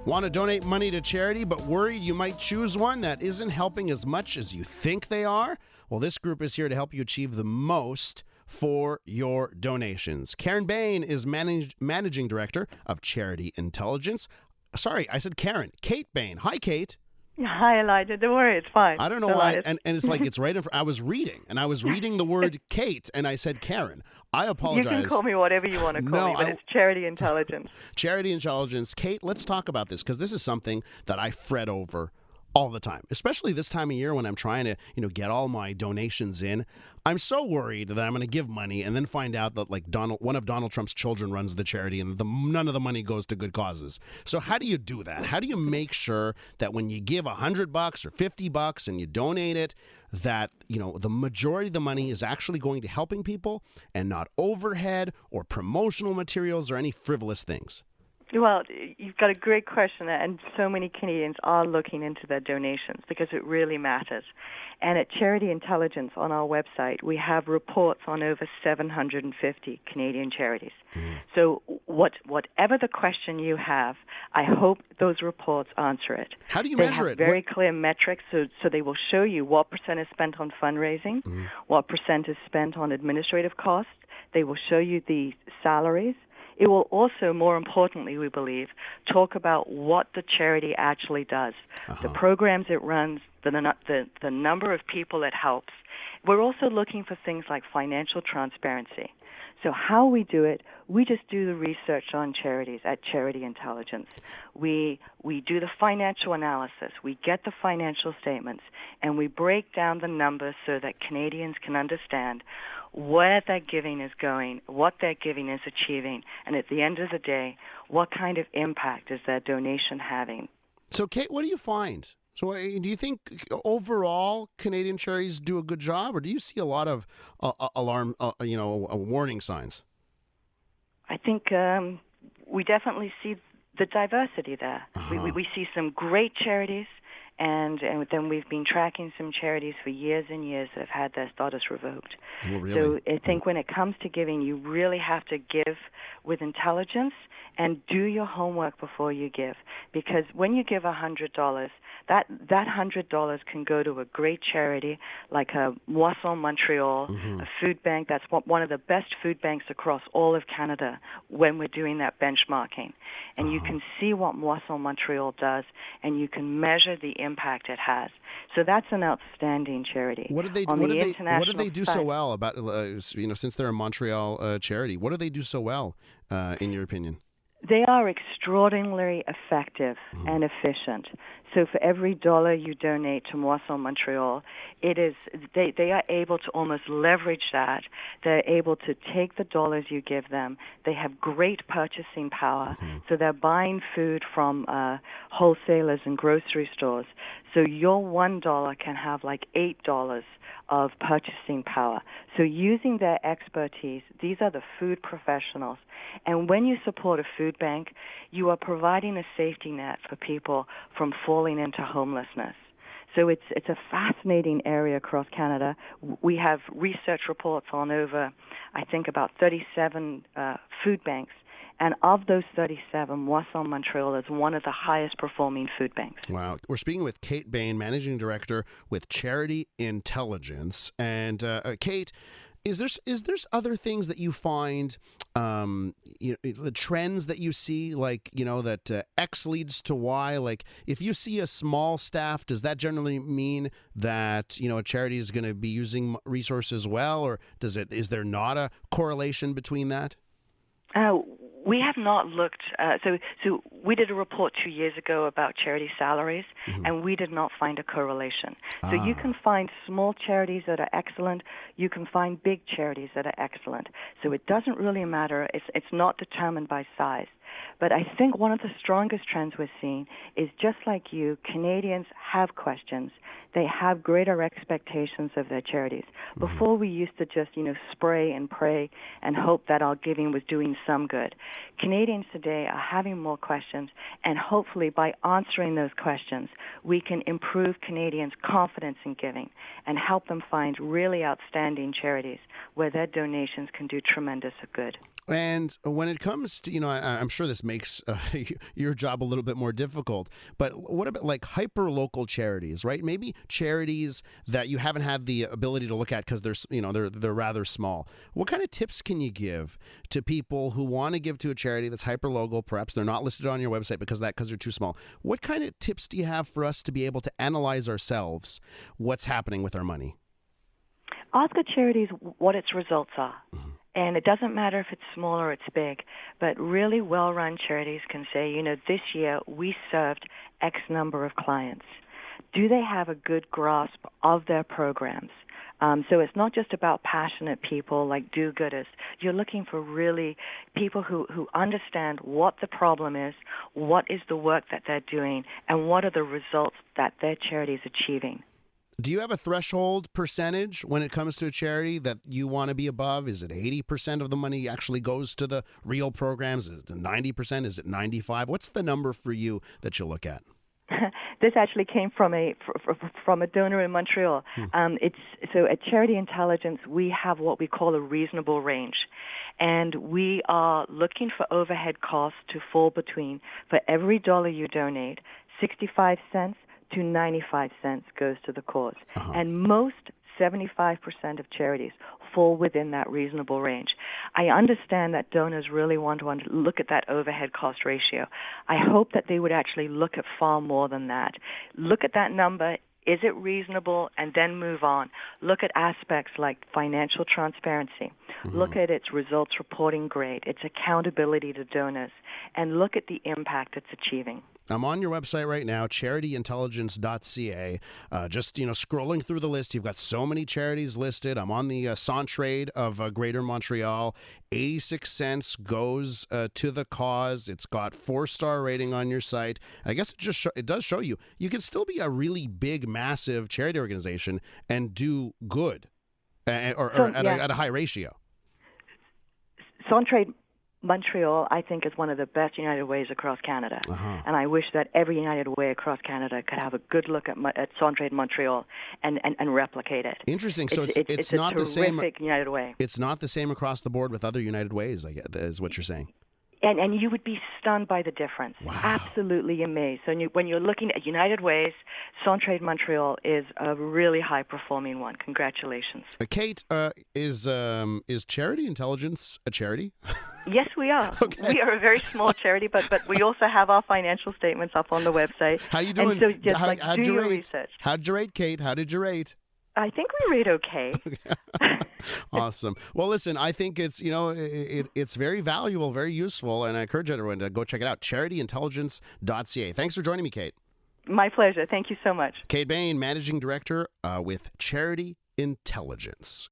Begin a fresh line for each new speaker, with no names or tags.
Want to donate money to charity but worried you might choose one that isn't helping as much as you think they are? Well, this group is here to help you achieve the most for your donations. Karen Bahen is managing director of Charity Intelligence. Sorry, I said Karen. Kate Bahen. Hi, Kate.
Hi, Elijah. Don't worry, it's fine.
I don't know why, and it's like it's right in front. I was reading the word Kate, and I said Karen. I apologize.
You can call me whatever you want to call me, but it's Charity Intelligence.
Charity Intelligence. Kate, let's talk about this, because this is something that I fret over all the time, especially this time of year when I'm trying to, get all my donations in. I'm so worried that I'm going to give money and then find out that one of Donald Trump's children runs the charity and none of the money goes to good causes. So how do you do that? How do you make sure that when you give $100 or $50 and you donate it, that, the majority of the money is actually going to helping people and not overhead or promotional materials or any frivolous things?
Well, you've got a great question, and so many Canadians are looking into their donations because it really matters. And at Charity Intelligence on our website, we have reports on over 750 Canadian charities. So whatever the question you have, I hope those reports answer it.
How do you measure it?
They have very clear metrics, so they will show you what percent is spent on fundraising, what percent is spent on administrative costs. They will show you the salaries. It will also, more importantly, we believe, talk about what the charity actually does, the programs it runs, the number of people it helps. We're also looking for things like financial transparency. So how we do it, we just do the research on charities at Charity Intelligence. We do the financial analysis. We get the financial statements, and we break down the numbers so that Canadians can understand where their giving is going, what their giving is achieving, and at the end of the day, what kind of impact is their donation having.
So, Kate, what do you find? So do you think overall Canadian charities do a good job, or do you see a lot of warning signs?
I think we definitely see the diversity there. We see some great charities, and then we've been tracking some charities for years and years that have had their status revoked.
Oh, really?
So I think when it comes to giving, you really have to give with intelligence and do your homework before you give. Because when you give $100, that $100 can go to a great charity like a Montreal, a food bank. That's one of the best food banks across all of Canada when we're doing that benchmarking. And you can see what Montreal does, and you can measure the impact it has. So that's an outstanding charity.
What do they do so well about, since they're a Montreal charity, what do they do so well, in your opinion?
They are extraordinarily effective and efficient. So for every dollar you donate to Montreal, they are able to almost leverage that. They're able to take the dollars you give them. They have great purchasing power. So they're buying food from wholesalers and grocery stores. So your $1 can have like $8 of purchasing power. So using their expertise, these are the food professionals. And when you support a food bank, you are providing a safety net for people from falling into homelessness. So it's a fascinating area across Canada. We have research reports on over, I think, about 37 food banks. And of those 37, Montreal is one of the highest performing food banks.
Wow. We're speaking with Kate Bahen, Managing Director with Charity Intelligence. And Kate, is there other things that you find, the trends that you see, that X leads to Y? Like, if you see a small staff, does that generally mean that, a charity is going to be using resources well? Or is there not a correlation between that?
We have not looked. So we did a report 2 years ago about charity salaries, and we did not find a correlation. So you can find small charities that are excellent. You can find big charities that are excellent. So it doesn't really matter. It's not determined by size. But I think one of the strongest trends we're seeing is, just like you, Canadians have questions. They have greater expectations of their charities. Before, we used to just, spray and pray and hope that our giving was doing some good. Canadians today are having more questions, and hopefully by answering those questions, we can improve Canadians' confidence in giving and help them find really outstanding charities where their donations can do tremendous good.
And when it comes to, I'm sure this makes your job a little bit more difficult, but what about like hyper-local charities, right? Maybe charities that you haven't had the ability to look at because they're rather small. What kind of tips can you give to people who want to give to a charity that's hyper-local? Perhaps they're not listed on your website because they're too small. What kind of tips do you have for us to be able to analyze ourselves what's happening with our money?
Ask the charities what its results are. And it doesn't matter if it's small or it's big, but really well-run charities can say, this year we served X number of clients. Do they have a good grasp of their programs? So it's not just about passionate people like do-gooders. You're looking for really people who understand what the problem is, what is the work that they're doing, and what are the results that their charity is achieving.
Do you have a threshold percentage when it comes to a charity that you want to be above? Is it 80% of the money actually goes to the real programs? Is it 90%? Is it 95%? What's the number for you that you look at?
This actually came from a donor in Montreal. So at Charity Intelligence, we have what we call a reasonable range. And we are looking for overhead costs to fall between, for every dollar you donate, 65 cents to 95 cents goes to the cause. And most 75% of charities fall within that reasonable range. I understand that donors really want to look at that overhead cost ratio. I hope that they would actually look at far more than that. Look at that number. Is it reasonable? And then move on. Look at aspects like financial transparency. Look at its results reporting grade, its accountability to donors, and look at the impact it's achieving.
I'm on your website right now, charityintelligence.ca. Just, scrolling through the list, you've got so many charities listed. I'm on the CJAD of Greater Montreal. 86 cents goes to the cause. It's got 4-star rating on your site. I guess it does show you can still be a really big, massive charity organization and do good at a high ratio.
CJAD Montreal, I think, is one of the best United Ways across Canada. And I wish that every United Way across Canada could have a good look at CJAD Montreal and replicate it.
Interesting. So it's
not the same. United Way.
It's not the same across the board with other United Ways, I guess, is what you're saying.
And you would be stunned by the difference.
Wow.
Absolutely amazed. So when you're looking at United Ways, CJAD Montreal is a really high-performing one. Congratulations.
Kate, is Charity Intelligence a charity?
Yes, we are.
Okay.
We are a very small charity, but we also have our financial statements up on the website.
How you doing?
And so just
how'd
do
you
your
rate?
research.
How'd you rate, Kate? How did you rate?
I think we rate okay.
Awesome. Well, listen, I think it's it's very valuable, very useful, and I encourage everyone to go check it out. charityintelligence.ca. Thanks for joining me, Kate.
My pleasure. Thank you so much.
Kate Bahen, Managing Director with Charity Intelligence.